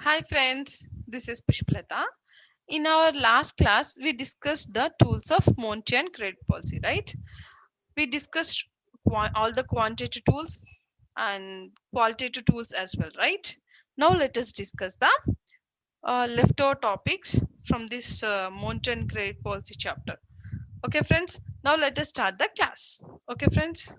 Hi friends, this is Pushpalata. In our last class, we discussed the tools of monetary and credit policy, right? We discussed all the quantitative tools and qualitative tools as well, right? Now let us discuss the leftover topics from this monetary and credit policy chapter. Okay, friends. Now let us start the class. Okay, friends.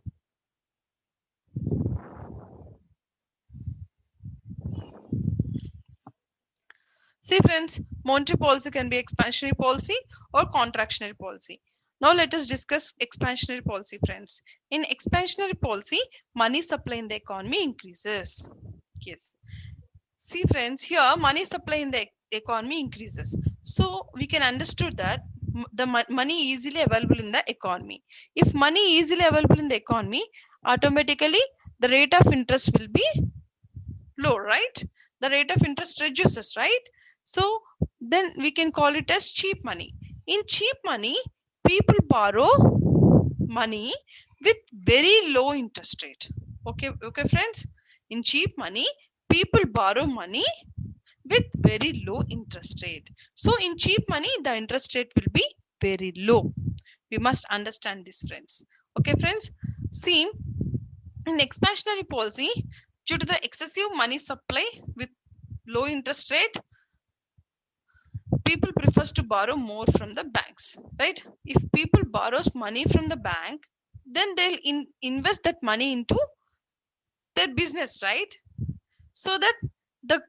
See, friends, monetary policy can be expansionary policy or contractionary policy. Now, let us discuss expansionary policy, friends. In expansionary policy, money supply in the economy increases. Yes. See, friends, here money supply in the economy increases. So, we can understood that the money easily available in the economy. If money easily available in the economy, automatically the rate of interest will be low, right? The rate of interest reduces, right? So then we can call it as cheap money. In cheap money, people borrow money with very low interest rate. Okay, friends. In cheap money, people borrow money with very low interest rate. So in cheap money, the interest rate will be very low. We must understand this, friends. Okay, friends. See, in expansionary policy, due to the excessive money supply with low interest rate, people prefers to borrow more from the banks, right? If people borrows money from the bank, then they'll invest that money into their business, right? So that the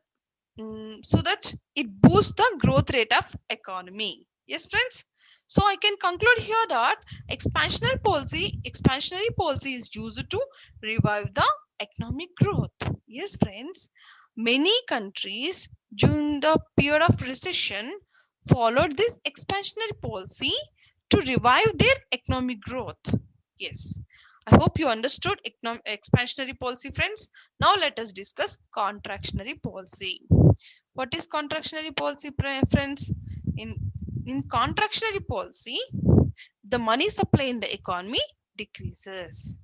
so that it boosts the growth rate of economy. Yes, friends. So I can conclude here that expansionary policy is used to revive the economic growth. Yes, friends. Many countries during the period of recession followed this expansionary policy to revive their economic growth. Yes. I hope you understood expansionary policy, friends. Now let us discuss contractionary policy. What is contractionary policy, friends? In contractionary policy, the money supply in the economy decreases.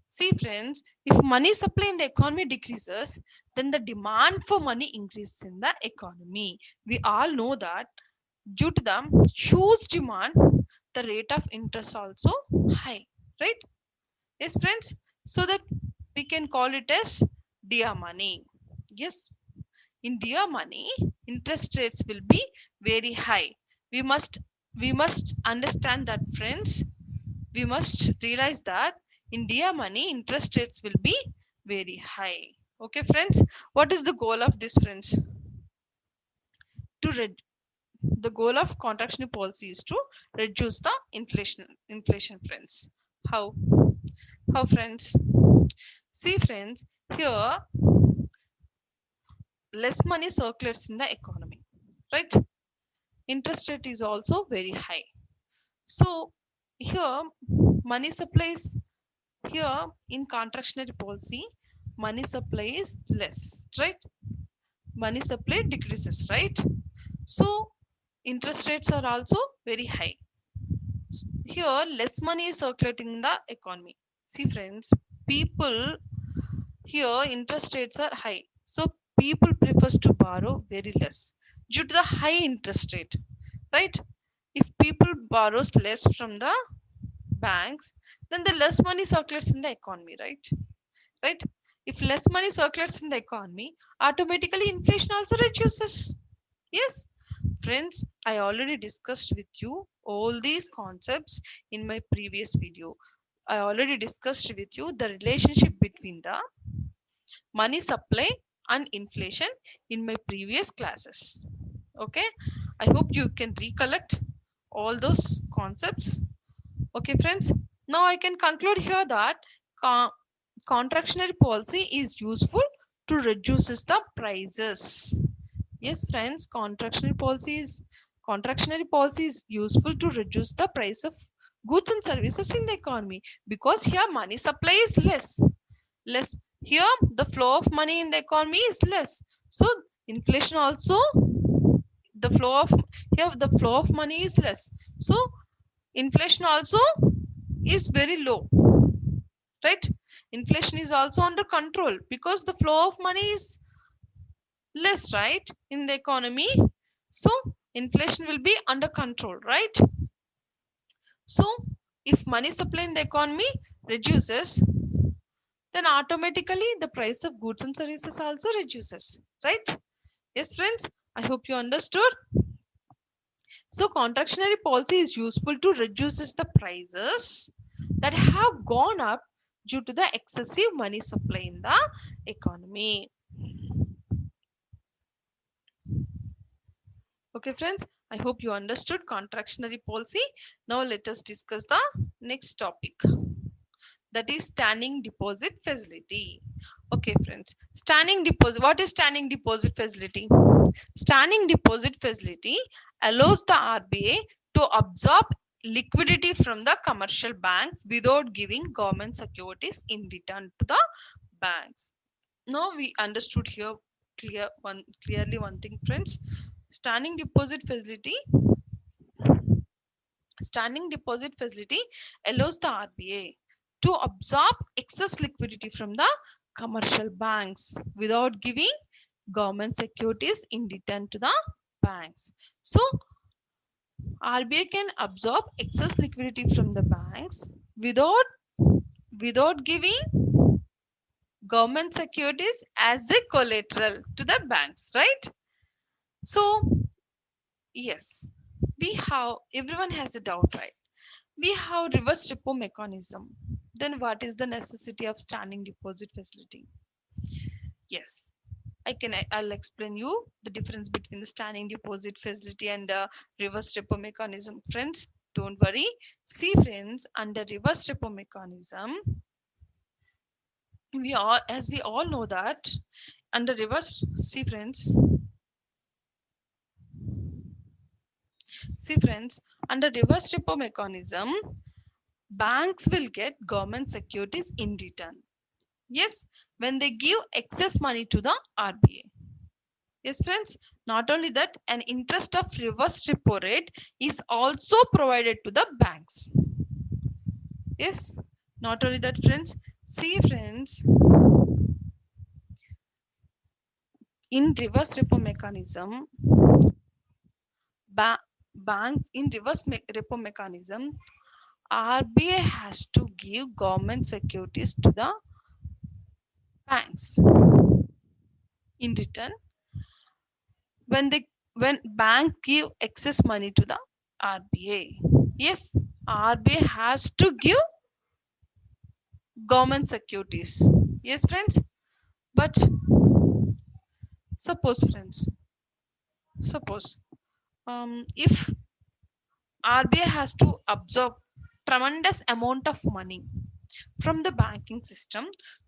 See, friends, if money supply in the economy decreases, then the demand for money increases in the economy. We all know that due to the huge demand, the rate of interest also high, right? Yes, friends. So that we can call it as dear money. Yes, in dear money, interest rates will be very high. We must understand that, friends. We must realize that in dear money, interest rates will be very high. Okay, friends. What is the goal of this, friends? To read the goal of contractionary policy is to reduce the inflation, friends. How how, friends? See, friends, here less money circulates in the economy, right? Interest rate is also very high. So here money supply is, here in contractionary policy, money supply is less, right? Money supply decreases, right? So interest rates are also very high. Here less money is circulating in the economy. See, friends, people, here interest rates are high, so people prefers to borrow very less due to the high interest rate, right? If people borrows less from the banks, then the less money circulates in the economy, right? If less money circulates in the economy, automatically inflation also reduces. Yes, friends, I already discussed with you all these concepts in my previous video. I already discussed with you the relationship between the money supply and inflation in my previous classes. Okay, I hope you can recollect all those concepts. Okay, friends. Now I can conclude here that co- contractionary policy is useful to reduces the prices. Yes, friends, contractionary policy is useful to reduce the price of goods and services in the economy, because here money supply is less. Here the flow of money in the economy is less. So inflation also, the flow of, here the flow of money is less. So inflation also is very low, right? Inflation is also under control because the flow of money is less, right, in the economy. So inflation will be under control, right? So if money supply in the economy reduces, then automatically the price of goods and services also reduces, right? Yes, friends, I hope you understood. So contractionary policy is useful to reduces the prices that have gone up due to the excessive money supply in the economy. Okay, friends, I hope you understood contractionary policy. Now let us discuss the next topic, that is standing deposit facility. Okay, friends, standing deposit. What is standing deposit facility? Standing deposit facility allows the RBI to absorb liquidity from the commercial banks without giving government securities in return to the banks. Now we understood here clearly one thing, friends. Standing deposit facility Standing deposit facility allows the RBI to absorb excess liquidity from the commercial banks without giving government securities in return to the banks. So RBI can absorb excess liquidity from the banks without giving government securities as a collateral to the banks, right? So yes, we have everyone has a doubt, right? We have reverse repo mechanism. Then what is the necessity of standing deposit facility? Yes, I'll explain you the difference between the standing deposit facility and reverse repo mechanism. Friends, don't worry. See, friends, under reverse repo mechanism, we all know that under reverse. See, friends, under reverse repo mechanism, banks will get government securities in return. Yes, when they give excess money to the RBI. Yes, friends, not only that, an interest of reverse repo rate is also provided to the banks. Yes, not only that, friends. See, friends, in reverse repo mechanism, banks in repo mechanism, RBI has to give government securities to the banks. In return, when banks give excess money to the RBI, yes, RBI has to give government securities. Yes, friends. But suppose, friends, suppose if RBI has to absorb tremendous amount of money from the banking system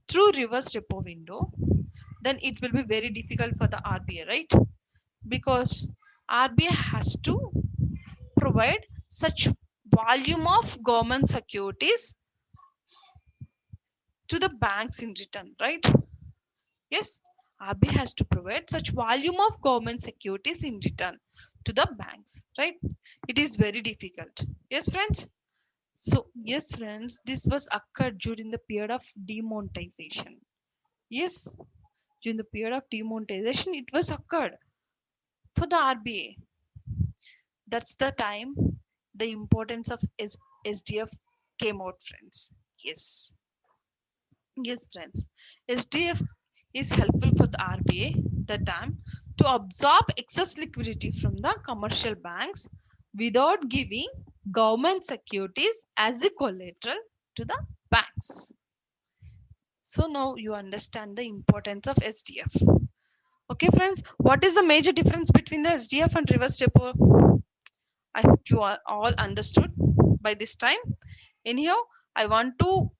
through reverse repo window, then it will be very difficult for the RBI, right? Because RBI has to provide such volume of government securities to the banks in return, right? Yes, RBI has to provide such volume of government securities in return to the banks, right? It is very difficult. Yes, friends. So, yes, friends, this was occurred during the period of demonetization. Yes, during the period of demonetization, it was occurred for the RBA. That's the time the importance of SDF came out, friends. Yes, yes, friends. SDF is helpful for the RBA that time to absorb excess liquidity from the commercial banks without giving government securities as a collateral to the banks. So now you understand the importance of SDF. Okay, friends, what is the major difference between the SDF and reverse repo? I hope you all understood by this time. Anyhow, I want to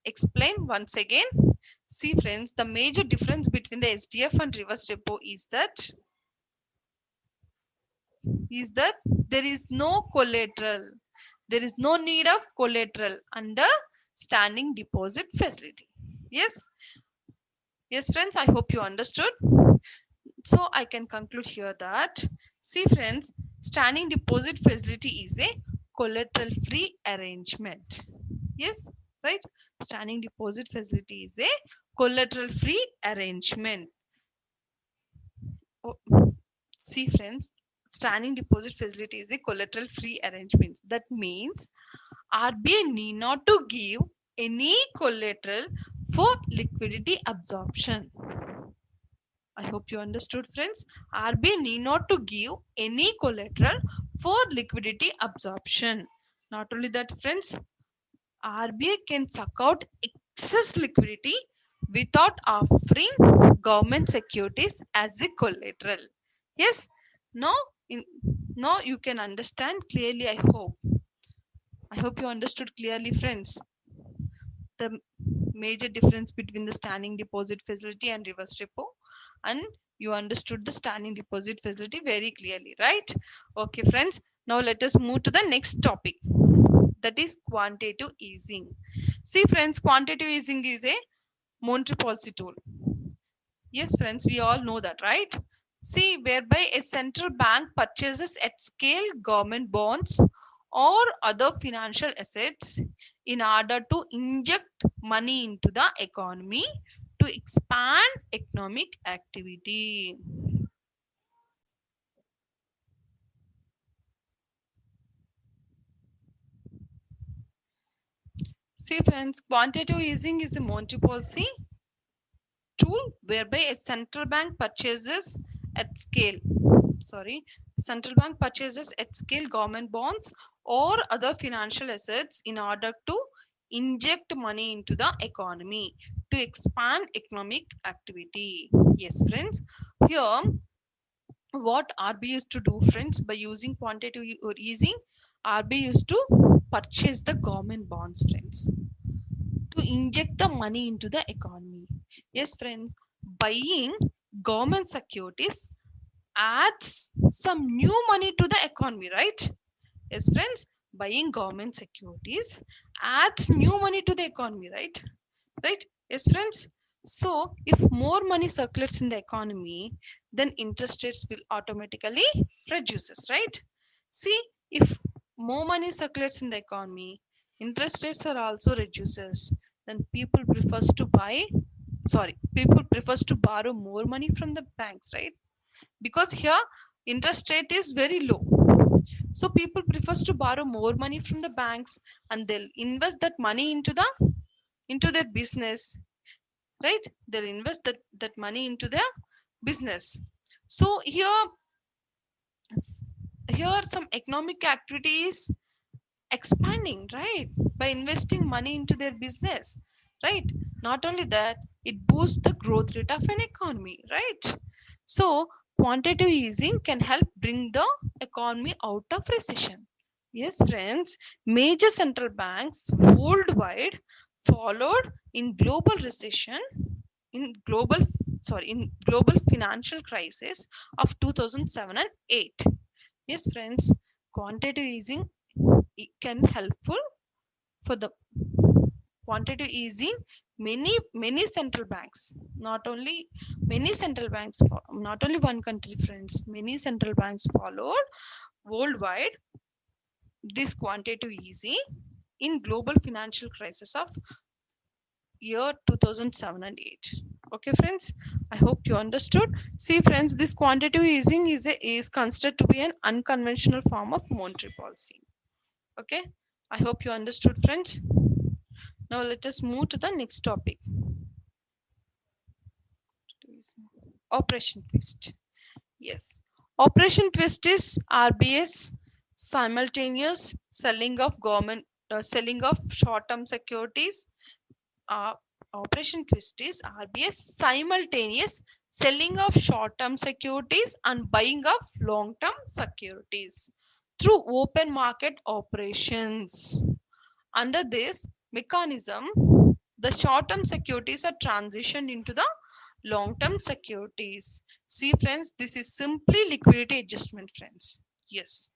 explain once again. See, friends, the major difference between the SDF and reverse repo is that there is no collateral. There is no need of collateral under standing deposit facility. Yes, yes, friends, I hope you understood. So I can conclude here that, see, friends, standing deposit facility is a collateral free arrangement. Yes, right? Standing deposit facility is a collateral free arrangement. Oh, see, friends, standing deposit facility is a collateral free arrangement. That means RBI need not to give any collateral for liquidity absorption. I hope you understood, friends. RBI need not to give any collateral for liquidity absorption. Not only that, friends, RBI can suck out excess liquidity without offering government securities as a collateral. Yes, now in, now you can understand clearly. I hope you understood clearly, friends, the major difference between the standing deposit facility and reverse repo, and you understood the standing deposit facility very clearly, right? Okay, friends, now let us move to the next topic, that is quantitative easing. See, friends, quantitative easing is a monetary policy tool. Yes, friends, we all know that, right? See, whereby a central bank purchases at scale government bonds or other financial assets in order to inject money into the economy to expand economic activity. See, friends, quantitative easing is a monetary policy tool whereby a central bank purchases at scale sorry central bank purchases at scale government bonds or other financial assets in order to inject money into the economy to expand economic activity. Yes, friends, here what RBI used to do, friends, by using quantitative or easing, RBI used to purchase the government bonds, friends, to inject the money into the economy. Yes, friends, buying government securities adds some new money to the economy, right? Yes, friends, buying government securities adds new money to the economy, right? Right? Yes, friends. So, if more money circulates in the economy, then interest rates will automatically reduces, right? See, if more money circulates in the economy, interest rates are also reduces. Then people prefers to borrow more money from the banks, right? Because here interest rate is very low, so people prefers to borrow more money from the banks and they'll invest that money into their business, right? They'll invest that money into their business. So here some economic activities expanding, right, by investing money into their business, right? Not only that, it boosts the growth rate of an economy, right? So quantitative easing can help bring the economy out of recession. Yes, friends, major central banks worldwide followed in global recession in global financial crisis of 2007 and 8. Yes, friends, quantitative easing it can helpful for the quantitative easing. Many central banks, not only one country, friends, many central banks followed worldwide this quantitative easing in global financial crisis of year 2007 and 8. Okay, friends, I hope you understood. See, friends, this quantitative easing is considered to be an unconventional form of monetary policy. Okay, I hope you understood, friends. Now let us move to the next topic. Operation Twist. Yes. Operation Twist is RBS simultaneous selling of short-term securities. Uh, Operation Twist is RBS simultaneous selling of short-term securities and buying of long-term securities through open market operations. Under this mechanism, the short-term securities are transitioned into the long-term securities. See, friends, this is simply liquidity adjustment, friends. Yes.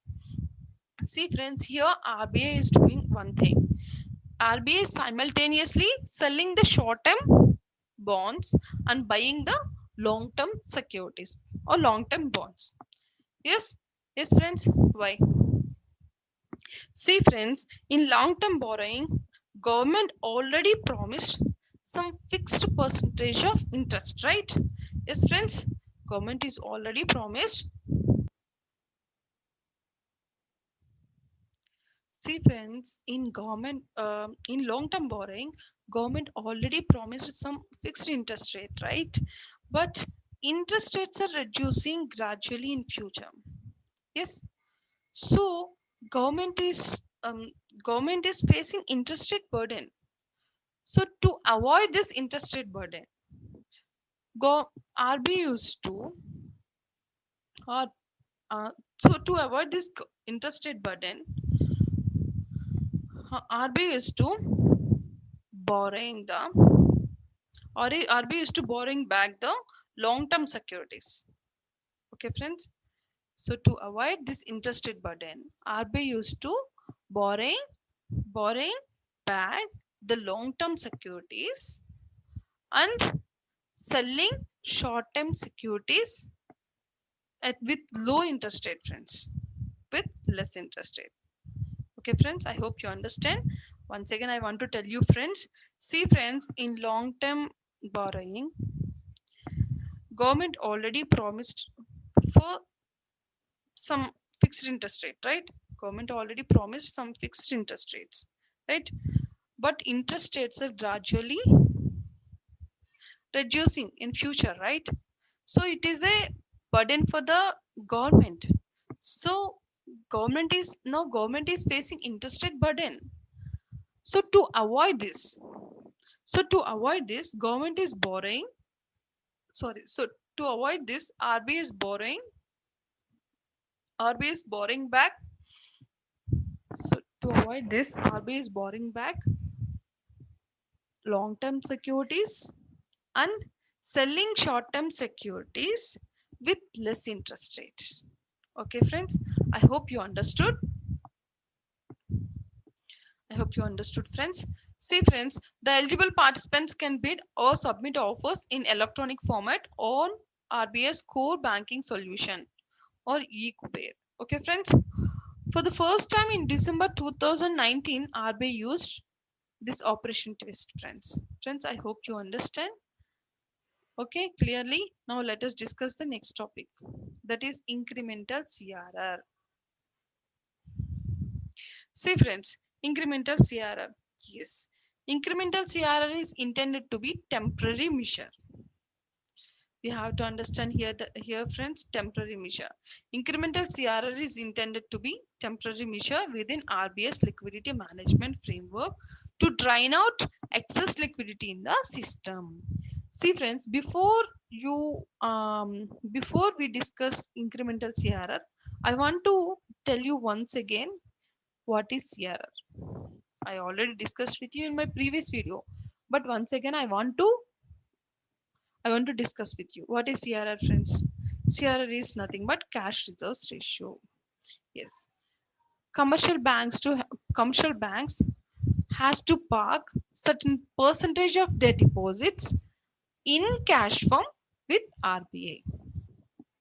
See, friends, here RBI is doing one thing. RBI is simultaneously selling the short-term bonds and buying the long-term securities or long-term bonds. Yes, yes, friends. Why? See, friends, in long-term borrowing, government already promised some fixed percentage of interest, right? Yes, friends. Government is already promised. See friends, in government, in long-term borrowing, government already promised some fixed interest rate, right? But interest rates are reducing gradually in future. Yes. So government is government is facing interest rate burden. So to avoid this interest rate burden, go RBI used to or so to avoid this interest rate burden, RBI is to borrowing the or RBI is to borrowing back the long-term securities. Okay, friends. So to avoid this interest rate burden, RBI used to borrowing back the long-term securities and selling short-term securities with low interest rate, friends, with less interest rate. Okay, friends, I hope you understand. Once again, I want to tell you, friends, see, friends, in long-term borrowing, government already promised for some fixed interest rate, right? Government already promised some fixed interest rates, right? But interest rates are gradually reducing in future, right? So it is a burden for the government. So government is facing interest rate burden. So to avoid this, government is borrowing. Sorry. So to avoid this, RBI is borrowing back. So to avoid this, RBI is borrowing back long-term securities and selling short-term securities with less interest rate. Okay, friends, I hope you understood. I hope you understood, friends. See, friends, the eligible participants can bid or submit offers in electronic format on RBI's core banking solution or e-Kuber. Okay, friends. For the first time in December 2019, RBI used this operation twist, friends. Friends, I hope you understand. Okay, clearly. Now let us discuss the next topic, that is incremental CRR. See, friends, incremental CRR. Yes, incremental CRR is intended to be temporary measure. We have to understand here, friends, temporary measure. Incremental CRR is intended to be temporary measure within RBI's liquidity management framework to drain out excess liquidity in the system. See, friends, before we discuss incremental CRR, I want to tell you once again what is CRR. I already discussed with you in my previous video, but once again I want to discuss with you what is CRR, friends. CRR is nothing but cash reserves ratio. Yes, commercial banks has to park certain percentage of their deposits in cash form with RBI.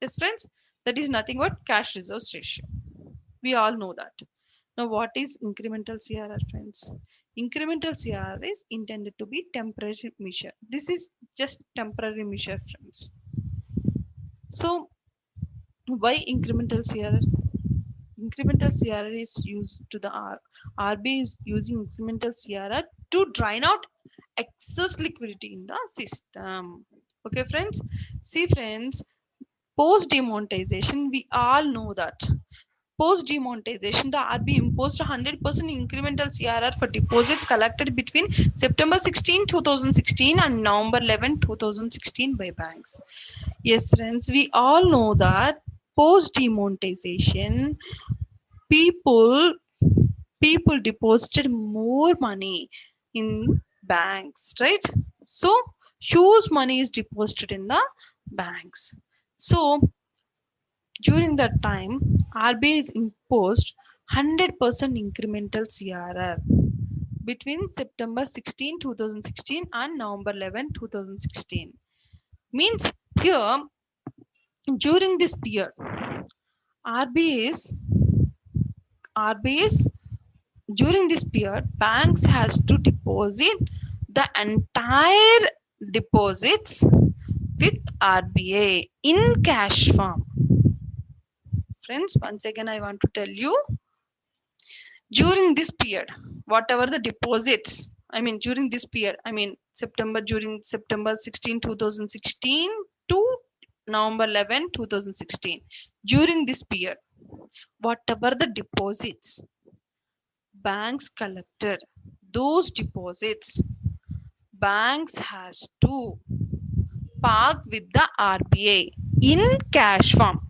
Yes, friends, that is nothing but cash reserves ratio. We all know that. Now, what is incremental CRR, friends? Incremental CRR is intended to be temporary measure. This is just temporary measure, friends. So, why incremental CRR? Incremental CRR is used to the RBI is using incremental CRR to drain out excess liquidity in the system. Okay, friends. See, friends, post demonetization, we all know that post demonetization, the RBI imposed 100% incremental CRR for deposits collected between September 16, 2016 and November 11, 2016 by banks. Yes, friends, we all know that post demonetization, people deposited more money in banks, right? So huge money is deposited in the banks. So during that time, RBI is imposed 100% incremental CRR between September 16, 2016 and November 11, 2016. Means here, during this period, RBI's during this period, banks has to deposit the entire deposits with RBI in cash form. Friends, once again, I want to tell you, during this period, whatever the deposits, during this period, during September 16, 2016 to November 11, 2016, during this period, whatever the deposits banks collected, those deposits, banks has to park with the RBI in cash form.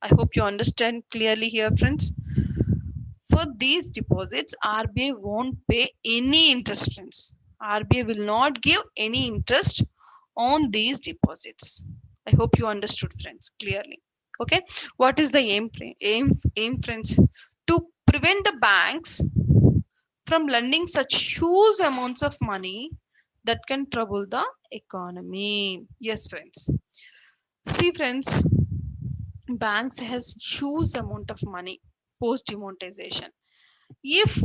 I hope you understand clearly here, friends. For these deposits, RBI won't pay any interest, friends. RBI will not give any interest on these deposits. I hope you understood, friends, clearly. Okay, what is the aim, friends? To prevent the banks from lending such huge amounts of money that can trouble the economy. Yes, friends. See, friends, banks has huge amount of money post demonetization. If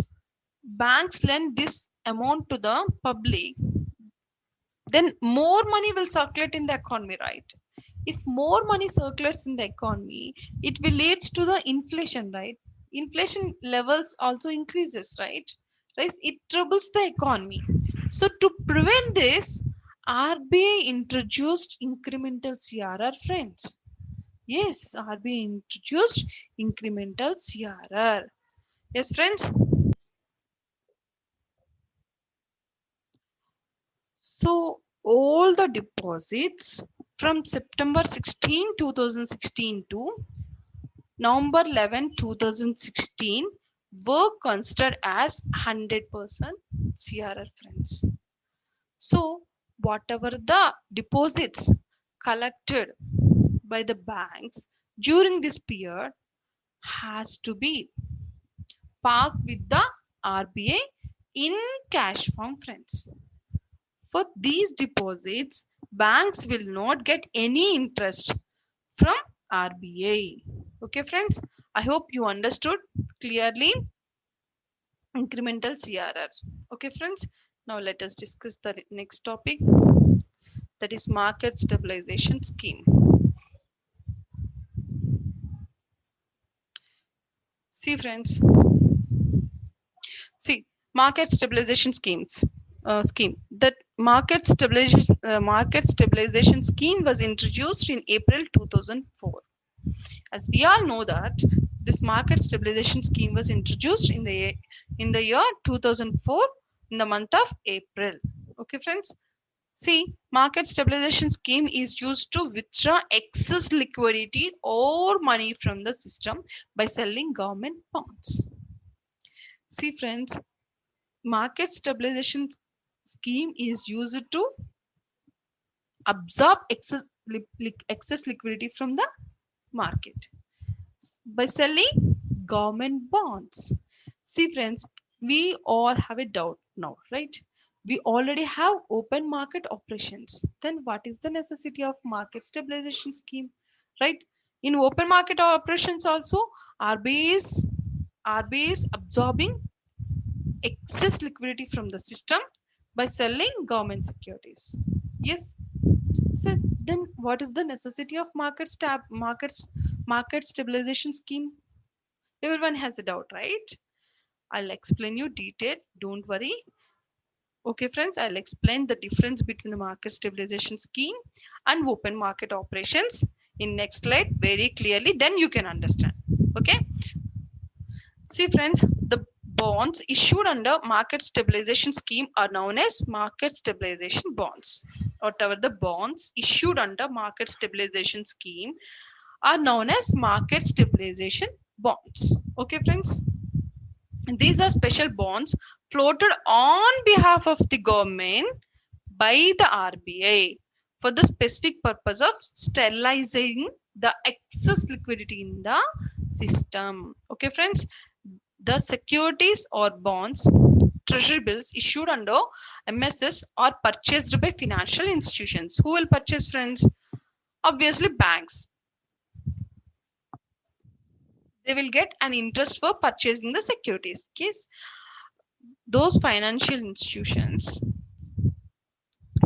banks lend this amount to the public, then more money will circulate in the economy, right? If more money circulates in the economy, it will leads to the inflation, right? Inflation levels also increases, right? It troubles the economy. So to prevent this, RBI introduced incremental CRR, friends. Yes, RBI introduced incremental CRR. Yes, friends. So all the deposits from September 16, 2016 to November 11, 2016 were considered as 100% CRR, friends. So whatever the deposits collected by the banks during this period has to be parked with the RBI in cash form, friends. For these deposits, banks will not get any interest from RBI. Okay, friends, I hope you understood clearly incremental CRR. Okay, friends, now let us discuss the next topic, that is market stabilization scheme. See, friends, see, market stabilization scheme. That market stabilization scheme was introduced in April 2004. As we all know that this market stabilization scheme was introduced in the year 2004 in the month of April. Okay, friends. See, market stabilization scheme is used to withdraw excess liquidity or money from the system by selling government bonds. See, friends, market stabilization scheme is used to absorb excess liquidity from the market by selling government bonds. See, friends, we all have a doubt now, right? We already have open market operations. Then what is the necessity of market stabilization scheme, right? In open market operations also, RBI is absorbing excess liquidity from the system by selling government securities. Yes. So then what is the necessity of market stabilization scheme? Everyone has a doubt, right? I'll explain you detail. Don't worry. Okay, friends, I'll explain the difference between the market stabilization scheme and open market operations in next slide very clearly. Then you can understand. Okay. See, friends, the bonds issued under market stabilization scheme are known as market stabilization bonds. Whatever the bonds issued under market stabilization scheme are known as market stabilization bonds. Okay, friends. And these are special bonds floated on behalf of the government by the RBI for the specific purpose of sterilizing the excess liquidity in the system. Okay, friends. The securities or bonds, treasury bills issued under MSS are purchased by financial institutions. Who will purchase, friends? Obviously, banks. They will get an interest for purchasing the securities. Yes, those financial institutions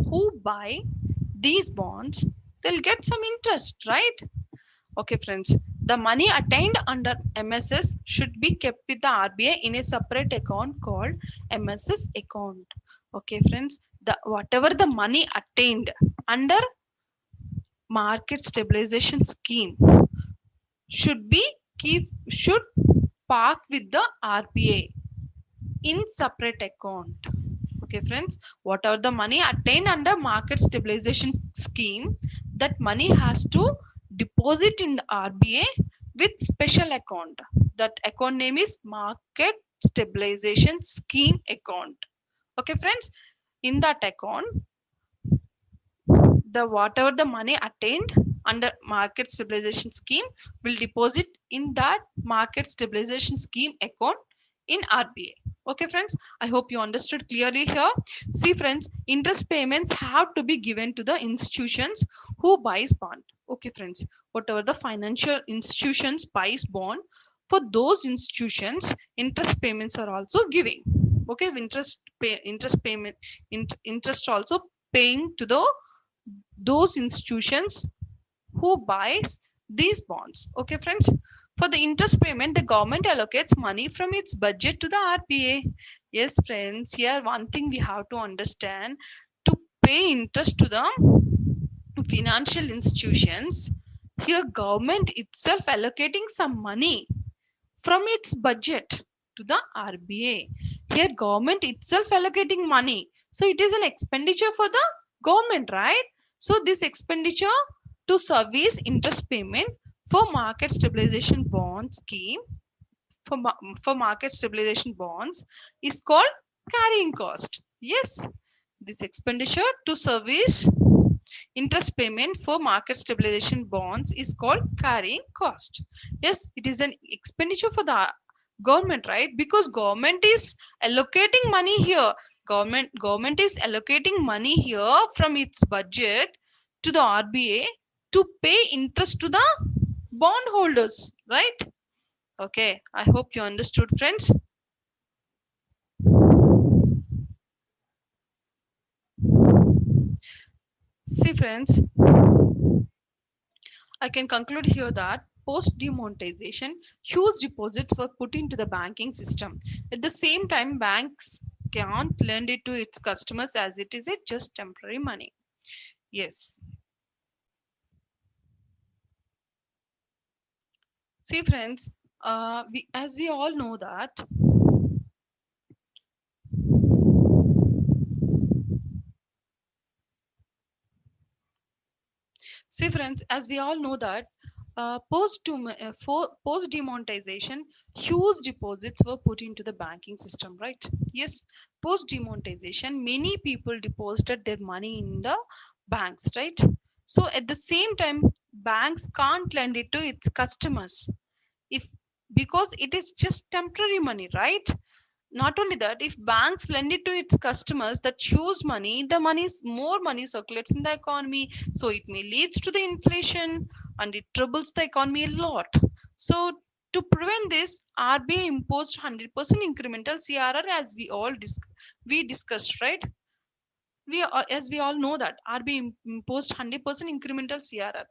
who buy these bonds they'll get some interest, right? Okay, friends, the money attained under MSS should be kept with the RBI in a separate account called MSS account. Okay, friends, the whatever the money attained under market stabilization scheme should be should park with the RBI in separate account. Okay, friends, whatever the money attained under market stabilization scheme, that money has to deposit in the RBA with special account. That account name is market stabilization scheme account. Okay, friends, in that account, the whatever the money attained under market stabilization scheme will deposit in that market stabilization scheme account in RBA. Okay, friends, I hope you understood clearly here. See, friends, interest payments have to be given to the institutions who buys bond. Okay, friends, whatever the financial institutions buys bond, for those institutions, interest payments are also giving. Okay, interest payment, interest also paying to the those institutions who buys these bonds. Okay, friends, for the interest payment, the government allocates money from its budget to the RBA. Yes, friends, here one thing we have to understand: to pay interest to the financial institutions, here government itself allocating some money from its budget to the RBA. Here government itself allocating money, so it is an expenditure for the government, right? So this expenditure to service interest payment for market stabilization bond scheme, for market stabilization bonds, is called carrying cost. Yes, this expenditure to service interest payment for market stabilization bonds is called carrying cost. Yes, it is an expenditure for the government, right? Because government is allocating money here. Government is allocating money here from its budget to the RBA to pay interest to the bondholders, right? Okay, I hope you understood, friends. See, friends, I can conclude here that post demonetization, huge deposits were put into the banking system. At the same time, banks can't lend it to its customers as it is a just temporary money. Yes. See, friends, as we all know that See, friends, as we all know that post demonetization, huge deposits were put into the banking system, right? Yes, post demonetization, many people deposited their money in the banks, right? So at the same time, banks can't lend it to its customers if because it is just temporary money, right? Not only that, if banks lend it to its customers that choose money, the money is more money circulates in the economy, so it may leads to the inflation and it troubles the economy a lot. So to prevent this, RBI imposed 100% incremental CRR, as we discussed, right? As we all know that RBI imposed 100% incremental CRR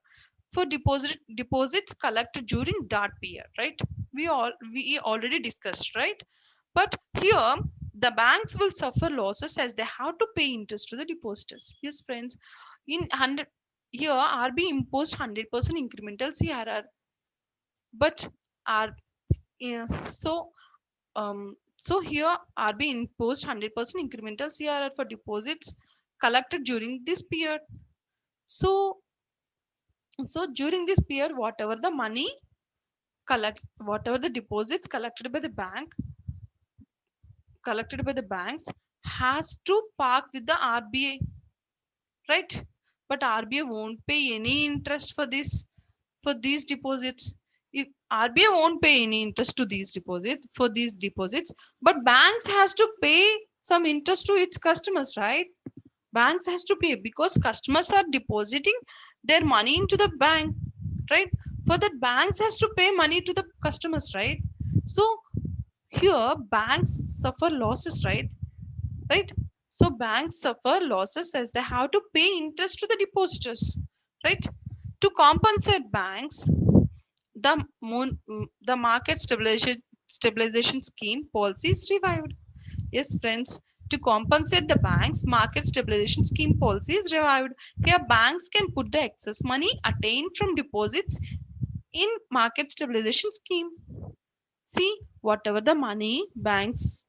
for deposits collected during that period, right? We already discussed, right? But here the banks will suffer losses as they have to pay interest to the depositors. Yes, friends, in 100 here RBI imposed 100% incremental CRR, but R yeah, so here RBI imposed 100% incremental CRR for deposits collected during this period. So during this period, whatever the deposits collected by the banks has to park with the RBI, right? But RBI won't pay any interest for these deposits. If RBI won't pay any interest to these deposits, but banks has to pay some interest to its customers, right? Banks has to pay because customers are depositing their money into the bank, right? For that, banks has to pay money to the customers, right? So here banks suffer losses, right? So banks suffer losses as they have to pay interest to the depositors. right? To compensate banks, the market stabilization scheme policy is revived. Yes, friends, to compensate the banks, market stabilization scheme policy is revived. Here, banks can put the excess money attained from deposits in market stabilization scheme. See, whatever the money banks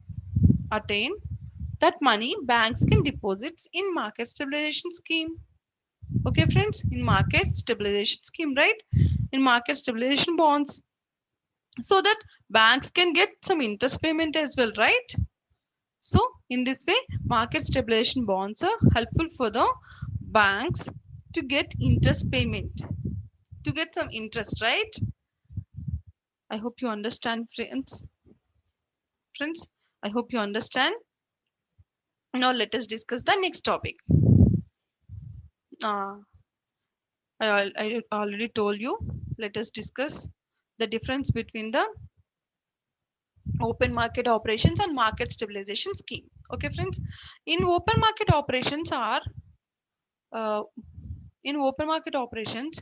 attain, that money banks can deposit in market stabilization scheme. Okay, friends, in market stabilization scheme, right? In market stabilization bonds, so that banks can get some interest payment as well, right? So in this way, market stabilization bonds are helpful for the banks to get interest payment, to get some interest, right? I hope you understand, friends. Friends, I hope you understand. Now let us discuss the next topic. Uh, I already told you. Let us discuss the difference between the open market operations and market stabilization scheme. Okay, friends. In open market operations are uh, in open market operations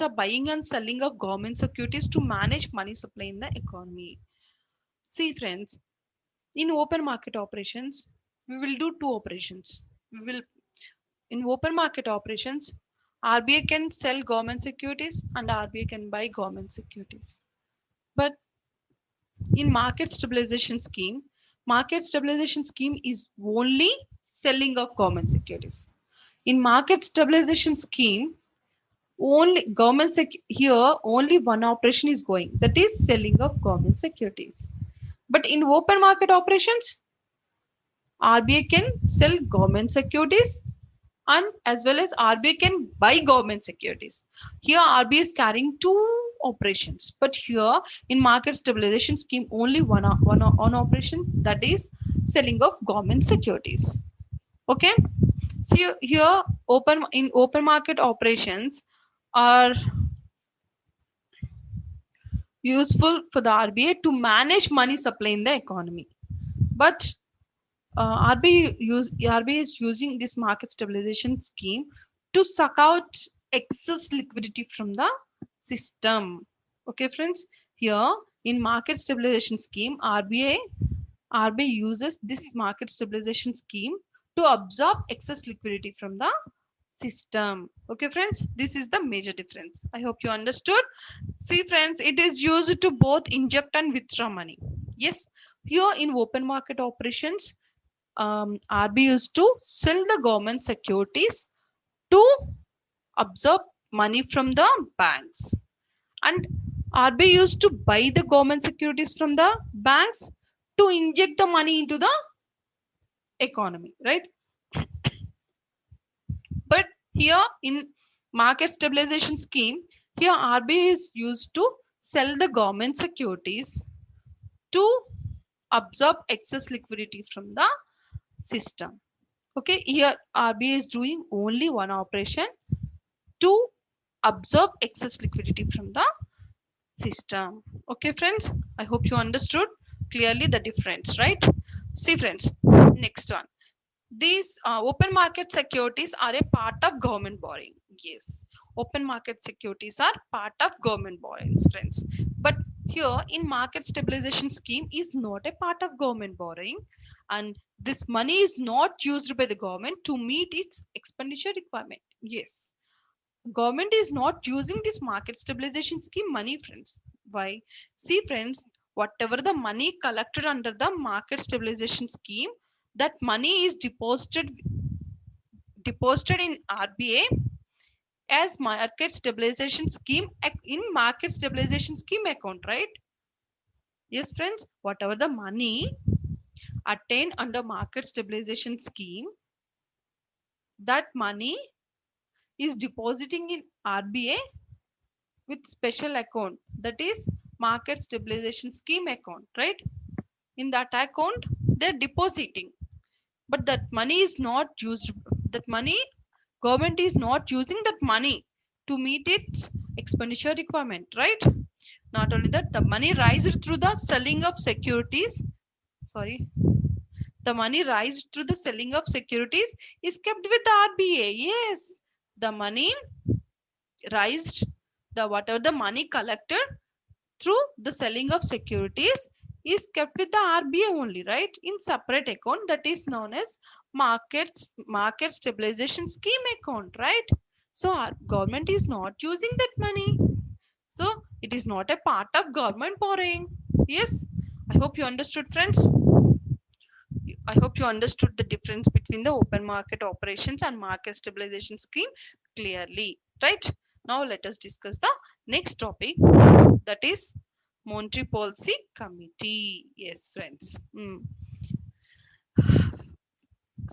are buying and selling of government securities to manage money supply in the economy. See, friends, in open market operations, we will do two operations. We will in open market operations, RBI can sell government securities and RBI can buy government securities. But in market stabilization scheme is only selling of government securities. In market stabilization scheme, only here only one operation is going, that is selling of government securities. But in open market operations, RBI can sell government securities and as well as RBI can buy government securities. Here RBI is carrying two operations, but here in market stabilization scheme only one operation, that is selling of government securities. Okay, see here open market operations are useful for the RBI to manage money supply in the economy, but RBI is using this market stabilization scheme to suck out excess liquidity from the system. Okay, friends. Here in market stabilization scheme, RBI uses this market stabilization scheme to absorb excess liquidity from the system. Okay, friends. This is the major difference. I hope you understood. See, friends, it is used to both inject and withdraw money. Yes, here in open market operations, RBI used to sell the government securities to absorb money from the banks, and RBI used to buy the government securities from the banks to inject the money into the economy, right? But here in market stabilization scheme, here RBI is used to sell the government securities to absorb excess liquidity from the system. Okay, here RBI is doing only one operation to absorb excess liquidity from the system. Okay, friends, I hope you understood clearly the difference, right? See, friends, next one. These open market securities are a part of government borrowing. Yes, open market securities are part of government borrowings, friends. But here in market stabilization scheme is not a part of government borrowing, and this money is not used by the government to meet its expenditure requirement. Yes, government is not using this market stabilization scheme money, friends. Why? See, friends, whatever the money collected under the market stabilization scheme, that money is deposited in RBI as market stabilization scheme in market stabilization scheme account, right? Yes, friends, whatever the money attained under market stabilization scheme, that money is depositing in RBI with special account, that is market stabilization scheme account, right? In that account they're depositing, but that money is not used. That money, government is not using that money to meet its expenditure requirement, right? Not only that, the money raised through the selling of securities, sorry, the money raised through the selling of securities is kept with the RBI. Yes, the money raised, the whatever the money collected through the selling of securities is kept with the RBI only, right? In separate account that is known as market stabilization scheme account, right? So our government is not using that money. So it is not a part of government borrowing. Yes, I hope you understood, friends. I hope you understood the difference between the open market operations and market stabilization scheme clearly, right? Now let us discuss the next topic, that is Monetary Policy Committee. Yes, friends.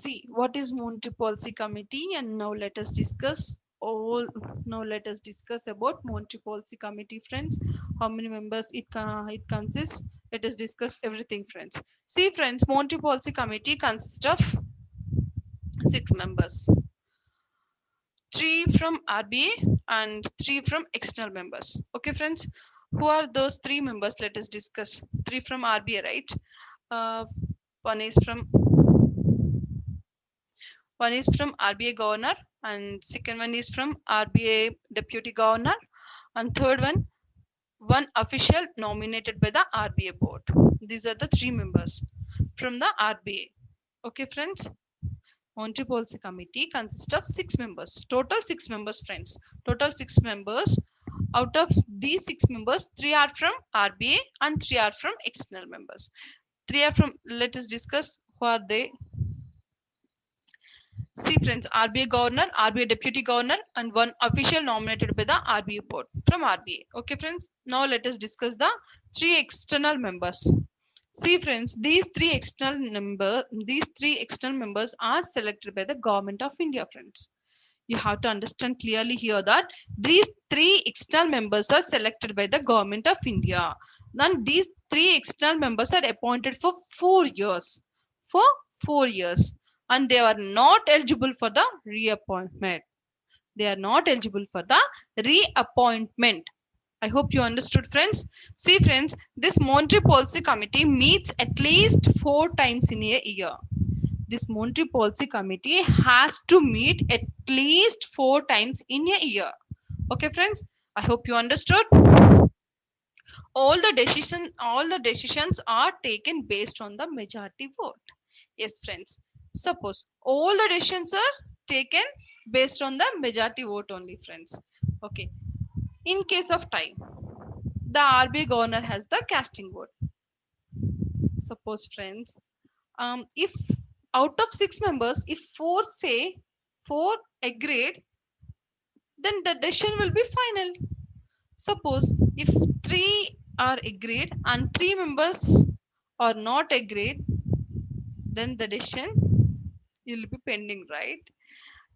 See what is Monetary Policy Committee, and now let us discuss all. Now let us discuss about Monetary Policy Committee, friends. How many members it consists? Let us discuss everything, friends. See, friends, Monetary Policy Committee consists of 6 members, 3 from RBA and 3 from external members. Okay, friends, who are those 3 members? Let us discuss. 3 from RBA, right? Uh, one is from RBA governor, and second one is from RBA deputy governor, and third one official nominated by the RBA board. These are the 3 members from the RBA. Okay, friends. Monetary Policy Committee consists of 6 members. Total 6 members, friends. Total 6 members. Out of these 6 members, 3 are from RBA and 3 are from external members. 3 are from. Let us discuss who are they. See, friends, RBA governor, RBA deputy governor, and one official nominated by the RBA board from RBA. Okay, friends. Now let us discuss the 3 external members. See, friends, these three external members are selected by the government of India, friends. You have to understand clearly here that these 3 external members are selected by the government of India. Then these 3 external members are appointed for 4 years. For 4 years. And they are not eligible for the reappointment. They are not eligible for the reappointment. I hope you understood, friends. See, friends, this Monetary Policy Committee meets at least 4 times in a year. This Monetary Policy Committee has to meet at least 4 times in a year. Okay, friends, I hope you understood. All the decisions are taken based on the majority vote. Yes, friends. Suppose all the decisions are taken based on the majority vote only, friends. Okay. In case of tie, the RBI governor has the casting vote. Suppose, friends, if out of 6 members, if 4 agreed, then the decision will be final. Suppose if 3 are agreed and 3 members are not agreed, then the decision will be pending, right?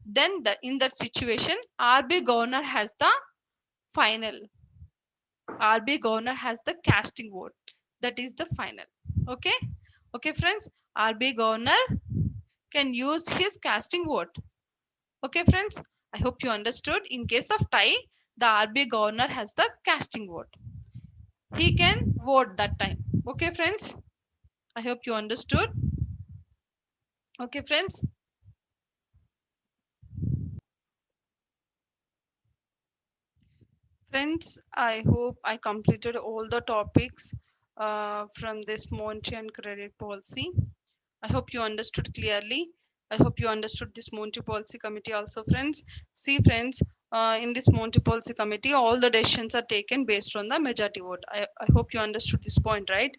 Then in that situation, RBI governor has the final. RBI governor has the casting vote. That is the final. Okay. Okay, friends. RBI governor can use his casting vote. Okay, friends. I hope you understood. In case of tie, the RBI governor has the casting vote. He can vote that time. Okay, friends. I hope you understood. Okay, friends. Friends, I hope I completed all the topics from this monetary and credit policy. I hope you understood clearly. I hope you understood this Monetary Policy Committee also, friends. See, friends, in this Monetary Policy Committee, all the decisions are taken based on the majority vote. I hope you understood this point, right?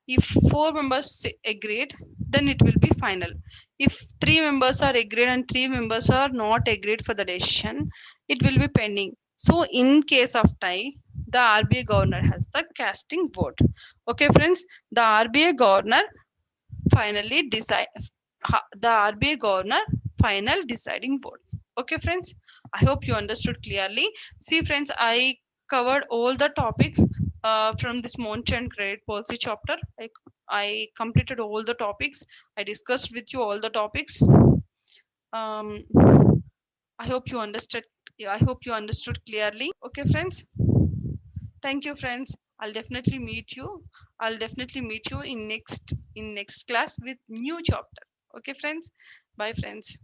If 4 members agreed, then it will be final. If 3 members are agreed and 3 members are not agreed for the decision, it will be pending. So, in case of tie, the RBI governor has the casting vote. Okay, friends, the RBI governor finally decide the RBI governor final deciding vote. Okay, friends, I hope you understood clearly. See, friends, I covered all the topics from this monetary and credit policy chapter. I completed all the topics. I discussed with you all the topics. Um, I hope you understood. I hope you understood clearly. Okay, friends. Thank you, friends. I'll definitely meet you. I'll definitely meet you in next class with new chapter. Okay, friends. Bye, friends.